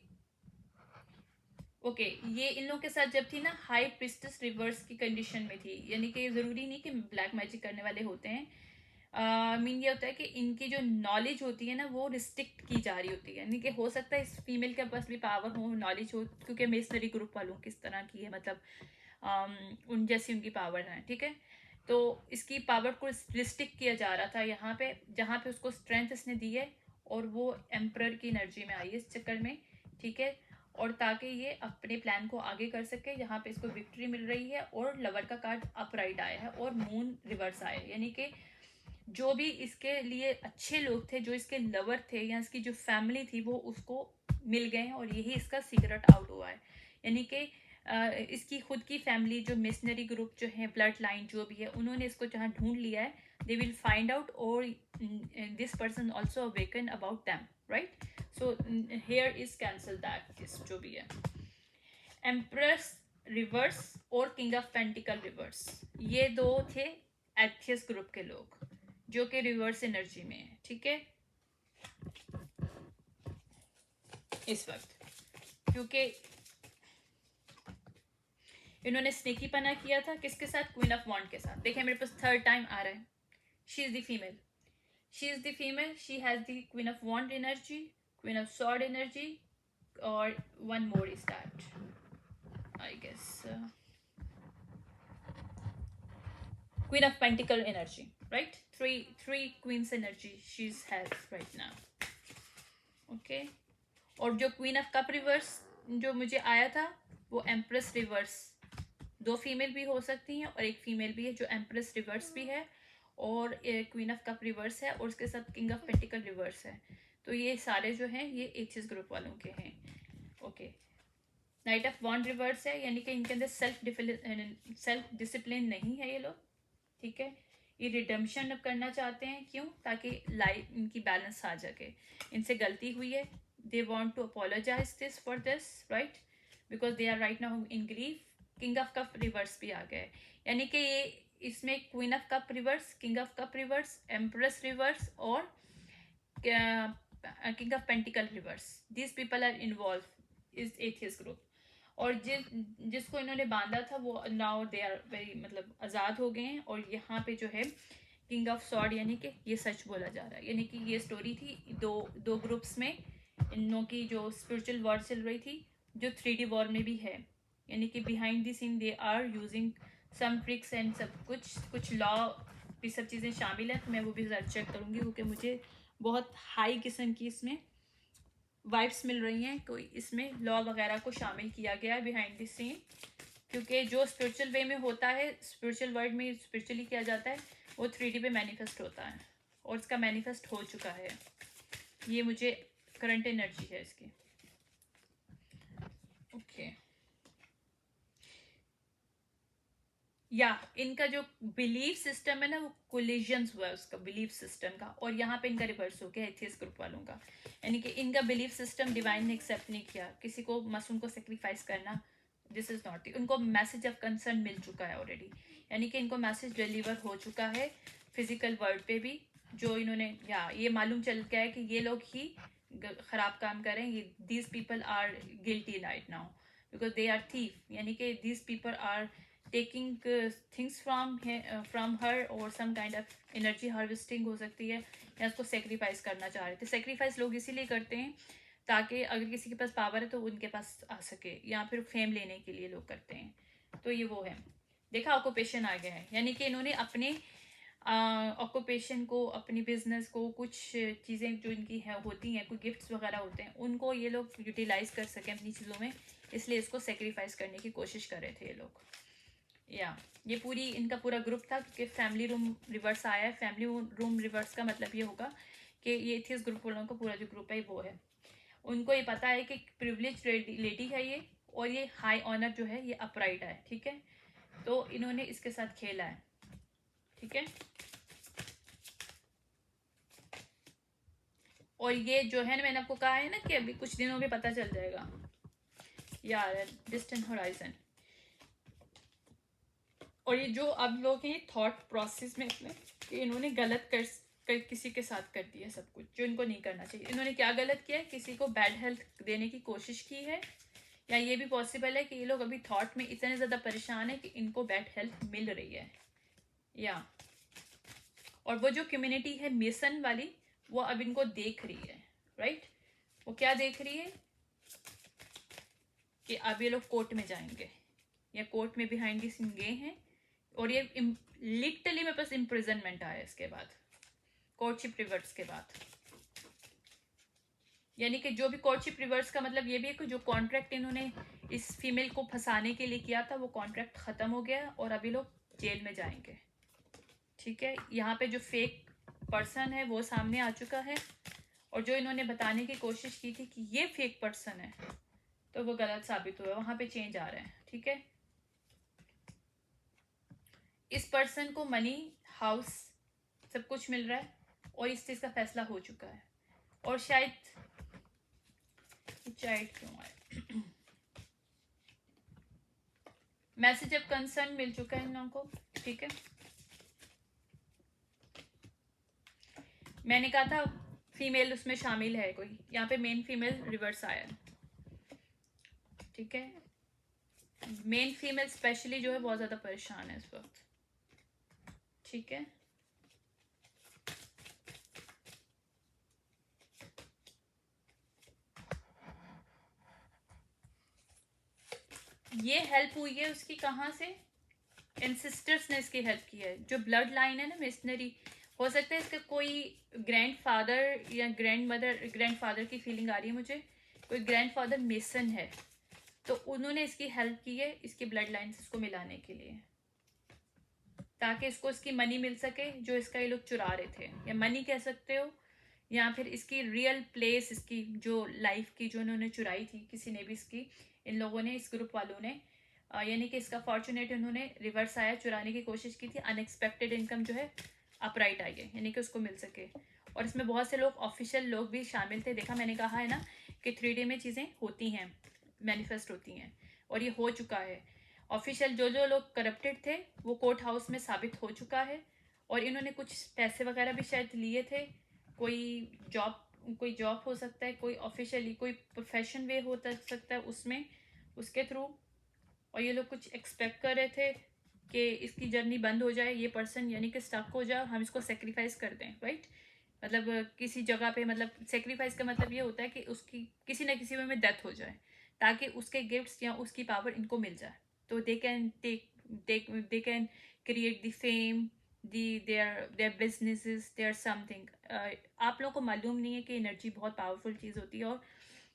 ओके ये इन लोगों के साथ जब थी ना, हाई प्रिस्टेस रिवर्स की कंडीशन में थी, यानी कि ज़रूरी नहीं कि ब्लैक मैजिक करने वाले होते हैं। मीन ये होता है कि इनकी जो नॉलेज होती है ना वो रिस्ट्रिक्ट की जा रही होती है, यानी कि हो सकता है इस फीमेल के पास भी पावर हो, नॉलेज हो, क्योंकि मेसनरी ग्रुप वालों किस तरह की है, मतलब उन जैसी उनकी पावर है, ठीक है। तो इसकी पावर को रिस्ट्रिक्ट किया जा रहा था यहाँ पे, जहाँ पे उसको स्ट्रेंथ इसने दी है और वो एम्परर की एनर्जी में आई है इस चक्कर में, ठीक है। और ताकि ये अपने प्लान को आगे कर सके, यहाँ पे इसको विक्ट्री मिल रही है और लवर का कार्ड अपराइट आया है और मून रिवर्स आया है, यानी कि जो भी इसके लिए अच्छे लोग थे, जो इसके लवर थे या इसकी जो फैमिली थी, वो उसको मिल गए हैं और यही इसका सीक्रेट आउट हुआ है। यानी कि इसकी खुद की फैमिली जो मिशनरी ग्रुप जो है, ब्लड लाइन जो भी है, उन्होंने इसको जहाँ ढूंढ लिया है, दे विल फाइंड आउट और this person also awaken about them, right. So here is cancel that this जो भी है। एम्प्रेस रिवर्स और किंग ऑफ पेंटिकल रिवर्स, ये दो थे एथियस ग्रुप के लोग जो कि रिवर्स एनर्जी में है, ठीक है इस वक्त, क्योंकि इन्होंने स्नेकी पना किया था किसके साथ, क्वीन ऑफ वॉन्ड के साथ। देखिए मेरे पास थर्ड टाइम आ रहा है, she is the female, she is the female, she has the queen of wand energy, queen of sword energy, और one more is that I guess Queen of Pentacle energy, right? Three Queen's energy she has right now. Okay. और जो Queen of Cup reverse जो मुझे आया था वो Empress reverse, दो female भी हो सकती हैं और एक फीमेल भी है जो Empress reverse भी है और Queen of Cup reverse है और उसके साथ King of Pentacle reverse है। तो ये सारे जो हैं ये एथियस ग्रुप वालों के हैं। Okay, knight of wand reverse है, यानी कि इनके अंदर सेल्फ डिसिप्लिन नहीं है ये लोग, ठीक है। ये रिडम्पशन करना चाहते हैं, क्यों, ताकि लाइफ इनकी बैलेंस आ जाए, इनसे गलती हुई है, they want to apologise this for this, right, because they are right now in grief. King of cup reverse भी आ गए, यानी कि ये इसमें queen of cup reverse, king of cup reverse, empress reverse और king of pentacle reverse, this people are involve is atheist group. और जिसको इन्होंने बांधा था वो नाउ दे आर वेरी मतलब आज़ाद हो गए हैं। और यहाँ पे जो है किंग ऑफ सॉर्ड, यानी कि ये सच बोला जा रहा है, यानी कि ये स्टोरी थी दो ग्रुप्स में, इन लोगों की जो स्पिरिचुअल वॉर चल रही थी, जो 3D वॉर में भी है, यानी कि behind the scene they are using some tricks and सब कुछ लॉ भी सब चीज़ें शामिल है। तो मैं वो भी ज़रा चेक करूँगी, क्योंकि मुझे बहुत हाई किस्म की इसमें वाइब्स मिल रही हैं, कोई इसमें लॉ वगैरह को शामिल किया गया है बिहाइंड द सीन, क्योंकि जो स्पिरिचुअल वे में होता है, स्पिरिचुअल वर्ल्ड में स्पिरिचुअली किया जाता है, वो 3D पे मैनिफेस्ट होता है और इसका मैनिफेस्ट हो चुका है। ये मुझे करंट एनर्जी है इसकी। ओके, या इनका जो बिलीफ सिस्टम है ना वो कोलिजन्स हुआ है उसका बिलीफ सिस्टम का, और यहाँ पे इनका रिवर्स हो गया एथियस ग्रुप वालों का, यानी कि इनका बिलीफ सिस्टम डिवाइन ने एक्सेप्ट नहीं किया, किसी को मासूम को सेक्रीफाइस करना दिस इज नॉट, उनको मैसेज ऑफ कंसर्न मिल चुका है ऑलरेडी, यानी कि इनको मैसेज डिलीवर हो चुका है फिजिकल वर्ल्ड पे भी, जो इन्होंने या ये मालूम चल गया है कि ये लोग ही खराब काम करें, ये these people are guilty right now because they are thief, यानी कि these people are taking things from her और some kind of energy harvesting हो सकती है, या उसको सेक्रीफाइस करना चाह रहे थे। सेक्रीफाइस लोग इसीलिए करते हैं ताकि अगर किसी के पास पावर है तो उनके पास आ सके, या फिर फेम लेने के लिए लोग करते हैं। तो ये वो है, देखा ऑक्यूपेशन आ गया है, यानी कि इन्होंने अपने ऑक्यूपेशन को, अपनी बिजनेस को, कुछ चीज़ें जो इनकी है होती हैं, कोई गिफ्ट्स वगैरह होते हैं, उनको ये लोग यूटिलाइज कर सकें अपनी चीज़ों में, इसलिए इसको सेक्रीफाइस करने की कोशिश कर रहे थे ये लोग। या ये पूरी इनका पूरा ग्रुप था, क्योंकि फैमिली रूम रिवर्स आया है। फैमिली रूम रिवर्स का मतलब ये होगा कि ये एथियस्ट ग्रुप वालों का पूरा जो ग्रुप है वो है, उनको ये पता है कि प्रिविलेज लेडी है ये, और ये हाई ऑनर जो है ये अपराइट है, ठीक है। तो इन्होंने इसके साथ खेला है, ठीक है। और ये जो है ना, मैंने आपको कहा है ना कि अभी कुछ दिनों में पता चल जाएगा यार, डिस्टेंट होराइजन। और ये जो अब लोग हैं थॉट प्रोसेस में अपने कि इन्होंने गलत कर किसी के साथ कर दिया सब कुछ जो इनको नहीं करना चाहिए। इन्होंने क्या गलत किया है, किसी को बैड हेल्थ देने की कोशिश की है, या ये भी पॉसिबल है कि ये लोग अभी थॉट में इतने ज़्यादा परेशान है कि इनको बैड हेल्थ मिल रही है। या और वो जो कम्युनिटी है मेसन वाली, वो अब इनको देख रही है, राइट। वो क्या देख रही है कि अब ये लोग कोर्ट में जाएंगे, या कोर्ट में बिहाइंड द सीन गए हैं, और ये लिटरली मेरे पास इम्प्रिजनमेंट आया इसके बाद, कोर्टशिप रिवर्स के बाद। यानी कि जो भी कोर्टशिप रिवर्स का मतलब ये भी है कि जो कॉन्ट्रैक्ट इन्होंने इस फीमेल को फंसाने के लिए किया था, वो कॉन्ट्रैक्ट खत्म हो गया और अभी लोग जेल में जाएंगे, ठीक है। यहाँ पे जो फेक पर्सन है वो सामने आ चुका है, और जो इन्होंने बताने की कोशिश की थी कि ये फेक पर्सन है, तो वो गलत साबित हुआ। वहां पे चेंज आ रहा है, ठीक है। इस पर्सन को मनी, हाउस, सब कुछ मिल रहा है, और इस चीज का फैसला हो चुका है। और शायद क्यों आए मैसेज ऑफ कंसर्न मिल चुका है इन लोगों को, ठीक है। मैंने कहा था फीमेल उसमें शामिल है कोई, यहाँ पे मेन फीमेल रिवर्स आया, ठीक है। मेन फीमेल स्पेशली जो है बहुत ज्यादा परेशान है इस वक्त, ठीक है। ये हेल्प हुई है उसकी कहाँ से, एंसेस्टर्स ने इसकी हेल्प की है। जो ब्लड लाइन है ना मिशनरी, हो सकता है इसका कोई ग्रैंड फादर या ग्रैंड मदर, ग्रैंड फादर की फीलिंग आ रही है मुझे, कोई ग्रैंड फादर मेसन है, तो उन्होंने इसकी हेल्प की है इसकी ब्लड लाइन से इसको मिलाने के लिए, ताकि इसको इसकी मनी मिल सके जो इसका ये लोग चुरा रहे थे, या मनी कह सकते हो, या फिर इसकी रियल प्लेस, इसकी जो लाइफ की जो इन्होंने चुराई थी किसी ने भी इसकी, इन लोगों ने, इस ग्रुप वालों ने, यानी कि इसका फॉर्चुनेट उन्होंने रिवर्स आया, चुराने की कोशिश की थी, अनएक्सपेक्टेड इनकम जो है अपराइट आई है, यानी कि उसको मिल सके। और इसमें बहुत से लोग, ऑफिशियल लोग भी शामिल थे। देखा, मैंने कहा है ना कि 3D में चीज़ें होती हैं, मैनिफेस्ट होती हैं, और ये हो चुका है। ऑफिशियल जो जो लोग करप्टेड थे वो कोर्ट हाउस में साबित हो चुका है, और इन्होंने कुछ पैसे वगैरह भी शायद लिए थे, कोई जॉब हो सकता है, कोई ऑफिशियली कोई प्रोफेशन वे हो सकता है उसमें, उसके थ्रू। और ये लोग कुछ एक्सपेक्ट कर रहे थे कि इसकी जर्नी बंद हो जाए, ये पर्सन यानी कि स्टक हो जाए, हम इसको सेक्रीफाइस कर दें, राइट। मतलब किसी जगह पे, मतलब सेक्रीफाइस का मतलब ये होता है कि उसकी किसी न किसी वे में डेथ हो जाए, ताकि उसके गिफ्ट्स या उसकी पावर इनको मिल जाए, तो they can they can create the fame, their businesses, their something. आप लोगों को मालूम नहीं है कि एनर्जी बहुत पावरफुल चीज़ होती है, और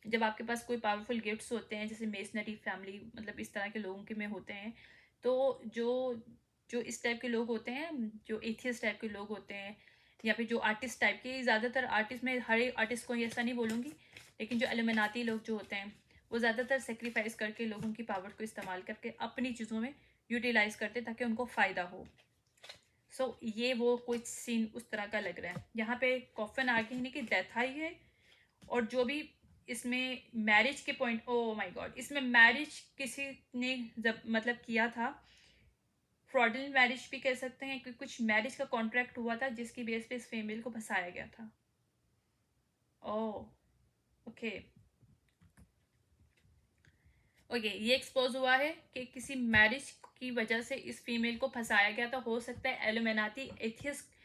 जब आपके पास कोई पावरफुल गिफ्ट्स होते हैं, जैसे मेसनरी फैमिली, मतलब इस तरह के लोगों के में होते हैं, तो जो जो इस टाइप के लोग होते हैं, जो एथियस्ट टाइप के लोग होते हैं, या फिर जो आर्टिस्ट टाइप के, ज़्यादातर आर्टिस्ट, में हर एक आर्टिस्ट को ऐसा नहीं बोलूँगी, लेकिन जो एलिमिनाती लोग जो होते हैं, वो ज़्यादातर सेक्रीफाइस करके लोगों की पावर को इस्तेमाल करके अपनी चीज़ों में यूटिलाइज करते ताकि उनको फ़ायदा हो। ये वो कुछ सीन उस तरह का लग रहा है। यहाँ पे कॉफन आगे ही नहीं कि डेथ आई है, और जो भी इसमें मैरिज के पॉइंट, ओ माय गॉड, इसमें मैरिज किसी ने जब मतलब किया था, फ्रॉडलेंट मैरिज भी कह सकते हैं, कि कुछ मैरिज का कॉन्ट्रैक्ट हुआ था जिसकी बेस पे इस फीमेल को फंसाया गया था। ओह, ओके ओके, ये एक्सपोज हुआ है कि किसी मैरिज की वजह से इस फीमेल को फंसाया गया था। हो सकता है एलुमिनाती एथियस्ट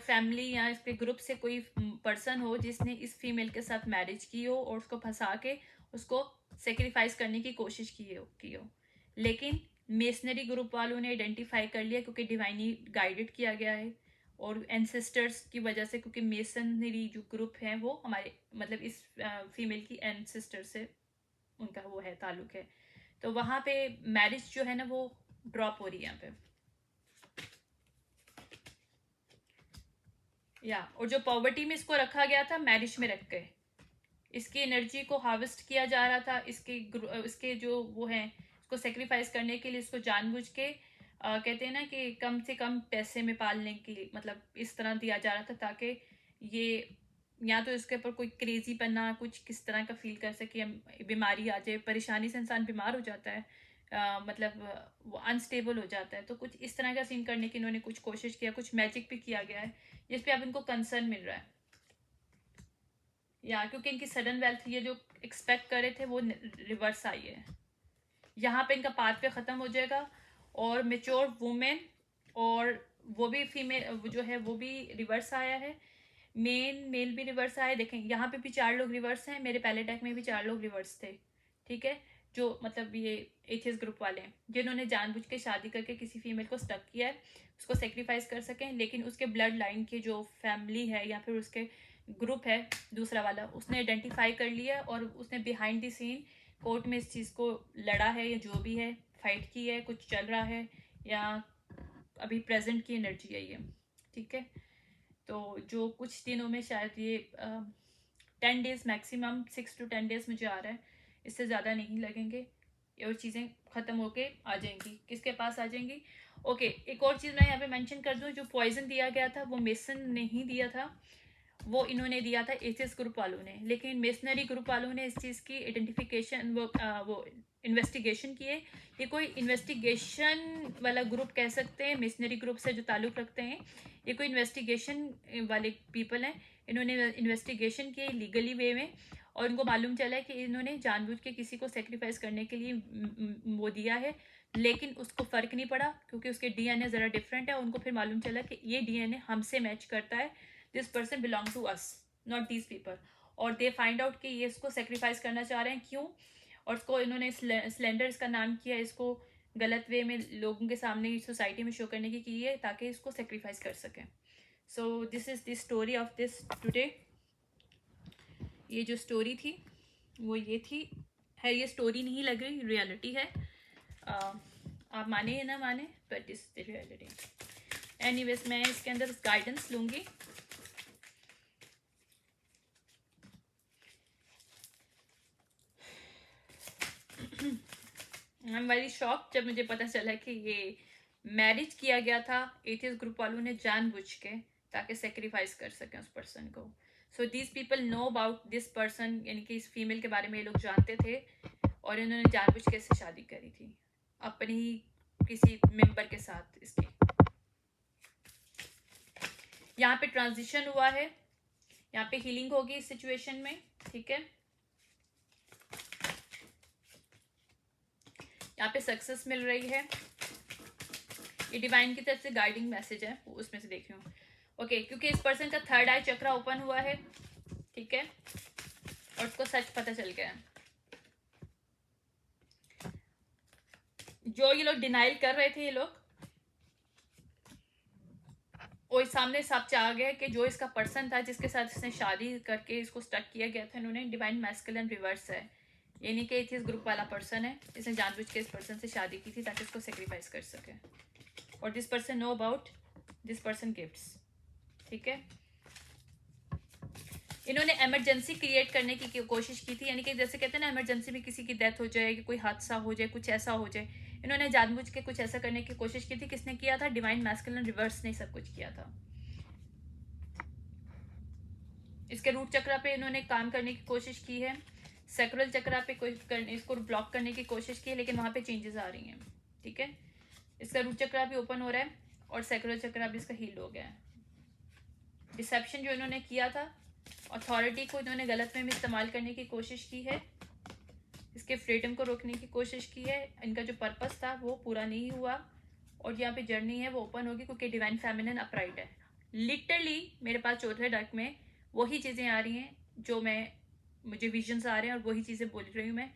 फैमिली या इसके ग्रुप से कोई पर्सन हो जिसने इस फीमेल के साथ मैरिज की हो और उसको फंसा के उसको सेक्रीफाइस करने की कोशिश की हो। लेकिन मेसनरी ग्रुप वालों ने आइडेंटिफाई कर लिया, क्योंकि डिवाइनली गाइडेड किया गया है, और एंसेस्टर्स की वजह से, क्योंकि मेसनरी जो ग्रुप है वो हमारे मतलब इस फीमेल की एंसेस्टर से उनका वो है ताल्लुक है। तो वहाँ पे मैरिज जो है ना वो ड्रॉप हो रही है यहाँ पे, या और जो पॉवर्टी में इसको रखा गया था मैरिज में रख गए, इसकी एनर्जी को हार्वेस्ट किया जा रहा था, इसके जो वो हैं इसको सेक्रीफाइस करने के लिए इसको जानबूझ के कहते हैं ना कि कम से कम पैसे में पालने की मतलब इस तरह दिया जा रहा था ताकि ये या तो इसके ऊपर कोई क्रेजी पन्ना कुछ किस तरह का फील कर सके, बीमारी आ जाए, परेशानी से इंसान बीमार हो जाता है, मतलब वो अनस्टेबल हो जाता है, तो कुछ इस तरह का सीन करने की इन्होंने कुछ कोशिश किया, कुछ मैजिक भी किया गया है जिस पे अब इनको कंसर्न मिल रहा है, या क्योंकि इनकी सडन वेल्थ ये जो एक्सपेक्ट कर रहे थे वो रिवर्स आई है, यहाँ पे इनका पाथ पे ख़त्म हो जाएगा और मेच्योर वुमेन और वो भी फीमेल जो है वो भी रिवर्स आया है, मेल भी रिवर्स आया, देखें यहाँ पे भी 4 लोग रिवर्स हैं, मेरे पहले टैग में भी 4 लोग रिवर्स थे, ठीक है, जो मतलब ये एथियस ग्रुप वाले हैं जिन्होंने जानबूझ के शादी करके किसी फीमेल को स्टक किया है उसको सेक्रीफाइस कर सकें, लेकिन उसके ब्लड लाइन की जो फैमिली है या फिर उसके ग्रुप है दूसरा वाला उसने आइडेंटिफाई कर लिया और उसने बिहाइंड द सीन कोर्ट में इस चीज़ को लड़ा है या जो भी है फाइट की है, कुछ चल रहा है या अभी प्रेजेंट की एनर्जी है ये, ठीक है। तो जो कुछ दिनों में शायद ये 10 डेज मैक्सिमम 6 to 10 डेज मुझे आ रहा है, इससे ज़्यादा नहीं लगेंगे और चीज़ें ख़त्म होके आ जाएंगी, किसके पास आ जाएंगी। ओके, एक और चीज़ मैं यहाँ पे मेंशन कर दूँ, जो पॉइजन दिया गया था वो मेसन ने ही दिया था, वो इन्होंने दिया था एथियस ग्रुप वालों ने, लेकिन मेसनरी ग्रुप वालों ने इस चीज़ की आइडेंटिफिकेशन वो इन्वेस्टिगेशन किए, ये कोई इन्वेस्टिगेशन वाला ग्रुप कह सकते हैं, मेसनरी ग्रुप से जो ताल्लुक़ रखते हैं, ये कोई इन्वेस्टिगेशन वाले पीपल हैं, इन्होंने इन्वेस्टिगेशन किए लीगली वे में और इनको मालूम चला है कि इन्होंने जानबूझ के किसी को सेक्रीफाइस करने के लिए वो दिया है, लेकिन उसको फ़र्क नहीं पड़ा क्योंकि उसके डीएनए ज़रा डिफरेंट है, उनको फिर मालूम चला कि ये डीएनए हमसे मैच करता है, this person belong to us not these people, और दे फाइंड आउट कि ये इसको सेक्रीफाइस करना चाह रहे हैं, क्यों, और इसको इन्होंने स्लेंडर इसका नाम किया, इसको गलत वे में लोगों के सामने सोसाइटी में शो करने की है ताकि इसको सेक्रीफाइस कर सकें। So this is the story of this today. ये जो स्टोरी थी वो ये थी, है ये स्टोरी नहीं लग रही, रियलिटी है, आप माने या ना माने बट इस रियलिटी। एनीवेज मैं इसके अंदर गाइडेंस लूँगी। आई एम वेरी शॉक जब मुझे पता चला कि ये मैरिज किया गया था एथियस ग्रुप वालों ने जानबूझ के ताकि सेक्रीफाइस कर सकें उस पर्सन को। So these people know about this person, यानी कि इस फीमेल के बारे में ये लोग जानते थे और इन्होंने जानबूझ के इससे शादी करी थी अपनी किसी मेंबर के साथ इसकी। यहाँ पे ट्रांजिशन हुआ है, यहाँ पे हीलिंग होगी इस सिचुएशन में, ठीक है, यहाँ पे सक्सेस मिल रही है, ये डिवाइन की तरफ से गाइडिंग मैसेज है, उसमें से देख रही हूँ। ओके, क्योंकि इस पर्सन का थर्ड आई चक्रा ओपन हुआ है, ठीक है, और उसको सच पता चल गया है। जो ये लोग डिनाइल कर रहे थे ये लोग, और सामने सच आ गया कि जो इसका पर्सन था जिसके साथ इसने शादी करके इसको स्टक किया गया था, इन्होंने डिवाइन मैस्कुलिन रिवर्स है, यानी कि एथियस ग्रुप वाला पर्सन है, इसने जानबूझ के इस पर्सन से शादी की थी ताकि इसको सेक्रीफाइस कर सके, और this person know about this person gifts, ठीक है। इन्होंने एमरजेंसी क्रिएट करने की कोशिश की थी, यानी कि जैसे कहते हैं ना इमरजेंसी में किसी की डेथ हो जाए, कोई हादसा हो जाए, कुछ ऐसा हो जाए, इन्होंने जानबूझ के कुछ ऐसा करने की कोशिश की थी। किसने किया था? डिवाइन मैस्कुलिन रिवर्स ने सब कुछ किया था। इसके रूट चक्रा पे इन्होंने काम करने की कोशिश की है, सैक्रल चक्रा पे इसको ब्लॉक करने की कोशिश की है, लेकिन वहाँ पे चेंजेस आ रही हैं, ठीक है। इसका रूट चक्रा भी ओपन हो रहा है और सैक्रल चक्रा भी इसका हील हो गया है। डिसेप्शन जो इन्होंने किया था, अथॉरिटी को इन्होंने गलत में इस्तेमाल करने की कोशिश की है, इसके फ्रीडम को रोकने की कोशिश की है, इनका जो पर्पस था वो पूरा नहीं हुआ, और यहाँ पे जर्नी है वो ओपन होगी क्योंकि डिवाइन फेमिनिन अपराइट है। लिटरली मेरे पास चौथे डक में वही चीज़ें आ रही हैं जो मुझे विजन्स आ रहे हैं और वही चीज़ें बोल रही हूँ मैं,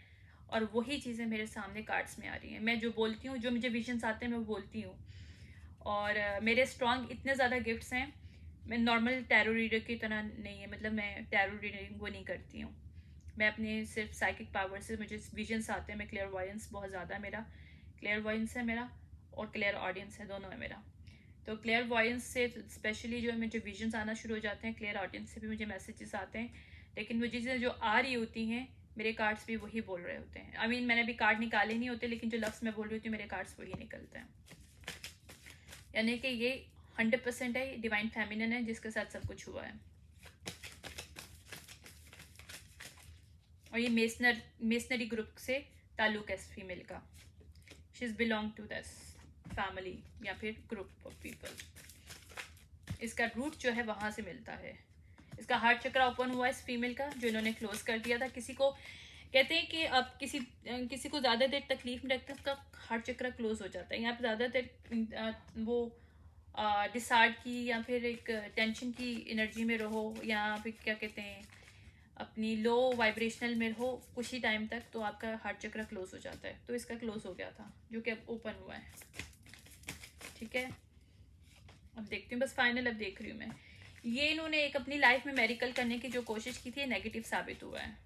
और वही चीज़ें मेरे सामने कार्ड्स में आ रही हैं। मैं जो बोलती हूँ, जो मुझे विजन्स आते हैं मैं बोलती हूँ, और मेरे स्ट्रॉन्ग इतने ज़्यादा गिफ्ट्स हैं, मैं नॉर्मल टैरो रीडर की तरह नहीं है, मतलब मैं टैरो रीडिंग वो नहीं करती हूँ, मैं अपने सिर्फ साइकिक पावर से मुझे विजन्स आते हैं, मैं क्लियर वॉयंस बहुत ज़्यादा, मेरा क्लियर वॉयंस है मेरा, और क्लियर ऑडियंस है, दोनों है मेरा। तो क्लियर वॉयंस से स्पेशली जो है मुझे विजन्स आना शुरू हो जाते हैं, क्लियर ऑडियंस से भी मुझे मैसेजेस आते हैं, लेकिन मुझे चीज़ें जो आ रही होती हैं मेरे कार्ड्स भी वही बोल रहे होते हैं। आई मीन मैंने अभी कार्ड निकाले नहीं होते, लेकिन जो लफ्ज़ मैं बोल रही होती हूँ मेरे कार्ड्स वही निकलते हैं। यानी कि ये 100% है, डिवाइन फेमिनिन है जिसके साथ सब कुछ हुआ है। और ये मेसनरी ग्रुप से ताल्लुक है इस फीमेल का। She is belong to this family या फिर ग्रुप ऑफ पीपल। इसका रूट जो है वहाँ से मिलता है। इसका हार्ट चक्र ओपन हुआ इस फीमेल का, जो इन्होंने क्लोज कर दिया था। किसी को कहते हैं कि अब किसी को ज़्यादा देर तकलीफ में रखते हैं, उसका हार्ट चक्र क्लोज हो जाता है। यहाँ पे ज़्यादा देर वो डिसार्ड की या फिर एक टेंशन की एनर्जी में रहो, या फिर क्या कहते हैं अपनी लो वाइब्रेशनल में रहो कुछ ही टाइम तक, तो आपका हार्ट चक्र क्लोज हो जाता है। तो इसका क्लोज हो गया था, जो कि अब ओपन हुआ है। ठीक है, अब देखती हूँ, बस फाइनल अब देख रही हूँ मैं। ये इन्होंने एक अपनी लाइफ में मेरिकल करने की जो कोशिश की थी, नेगेटिव साबित हुआ है।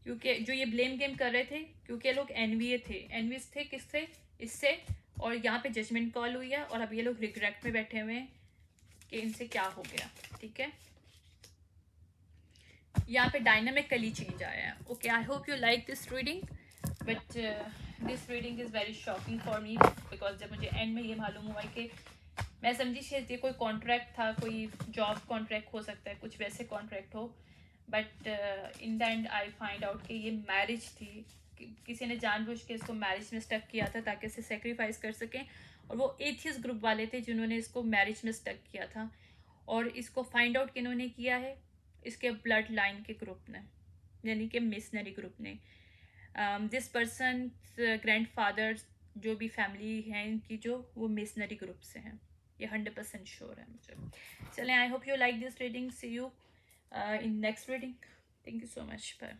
क्योंकि जो ये ब्लेम गेम कर रहे थे, क्योंकि ये लोग एनवियस थे किससे, इससे। और यहाँ पे जजमेंट कॉल हुई है, और अब ये लोग रिग्रेट में बैठे हुए हैं कि इनसे क्या हो गया। ठीक है, यहाँ पे डायनामिकली चेंज आया है। Okay, I hope you like this reading, but this reading is very shocking for me, because जब मुझे एंड में ये मालूम हुआ कि मैं समझी शायद ये कोई कॉन्ट्रैक्ट था, कोई जॉब कॉन्ट्रैक्ट हो सकता है, कुछ वैसे कॉन्ट्रैक्ट हो, but in the and I find out कि ये मैरिज थी। किसी ने जानबूझ के इसको मैरिज में स्टक किया था ताकि इसे सेक्रीफाइस कर सकें, और वो एथियस्ट ग्रुप वाले थे जिन्होंने इसको मैरिज में स्टक किया था। और इसको फाइंड आउट किन्होंने किया है, इसके ब्लड लाइन के ग्रुप ने, यानी कि मिशनरी ग्रुप ने। दिस पर्सन ग्रैंडफादर जो भी फैमिली है इनकी, जो वो मिशनरी ग्रुप से हैं, ये 100% श्योर है मुझे। चलें, I hope you like this reading, see you in next reading. Thank you so much, bye.